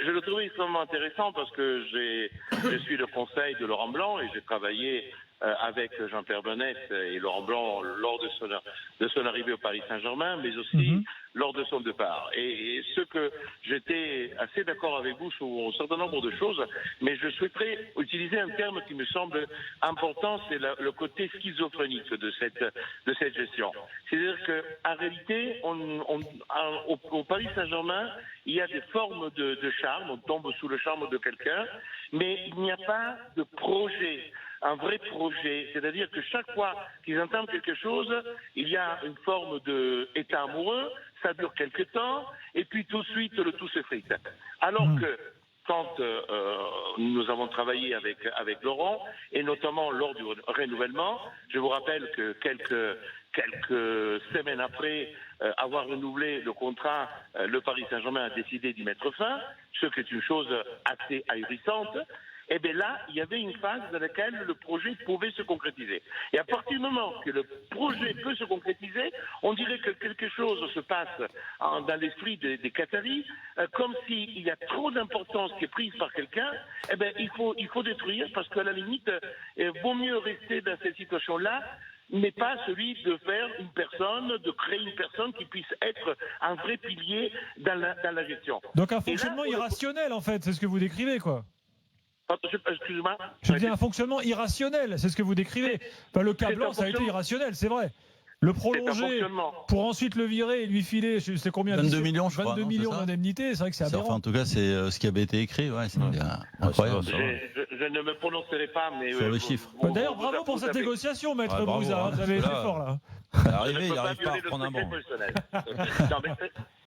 Je le trouvais extrêmement intéressant parce que je suis le conseil de Laurent Blanc et j'ai travaillé avec Jean-Pierre Bonnette et Laurent Blanc lors de son arrivée au Paris Saint-Germain, mais aussi lors de son départ. Et ce que j'étais assez d'accord avec vous sur un certain nombre de choses, mais je souhaiterais utiliser un terme qui me semble important, c'est le côté schizophrénique de cette gestion. C'est-à-dire qu'en réalité, au Paris Saint-Germain, il y a des formes de charme, on tombe sous le charme de quelqu'un, mais il n'y a pas de projet, un vrai projet. C'est-à-dire que chaque fois qu'ils entament quelque chose, il y a une forme d'état amoureux, ça dure quelque temps, et puis tout de suite, le tout s'effrite. Alors que quand nous avons travaillé avec Laurent, et notamment lors du renouvellement, je vous rappelle que quelques semaines après avoir renouvelé le contrat, le Paris Saint-Germain a décidé d'y mettre fin, ce qui est une chose assez ahurissante. Et bien là, il y avait une phase dans laquelle le projet pouvait se concrétiser. Et à partir du moment que le projet peut se concrétiser, on dirait que quelque chose se passe dans l'esprit des Qataris, comme s'il y a trop d'importance qui est prise par quelqu'un, eh bien il faut détruire, parce qu'à la limite, vaut mieux rester dans cette situation-là, mais pas celui de faire une personne, de créer une personne qui puisse être un vrai pilier dans la gestion. Donc un fonctionnement irrationnel, en fait, c'est ce que vous décrivez, quoi. Excusez-moi. Je dis un fonctionnement irrationnel, c'est ce que vous décrivez. Enfin, le cas Blanc, ça a été irrationnel, c'est vrai. Le prolonger pour ensuite le virer et lui filer, c'est combien? 22 millions, je crois. 22 millions d'indemnités, c'est vrai que c'est aberrant. Enfin, en tout cas, c'est ce qui avait été écrit. Ouais, c'est incroyable. Je ne me prononcerai pas, mais sur le chiffre. D'ailleurs, bravo pour cette négociation, maître Bouza. Vous avez été fort là. Il arrive, il n'arrive pas à reprendre un banc.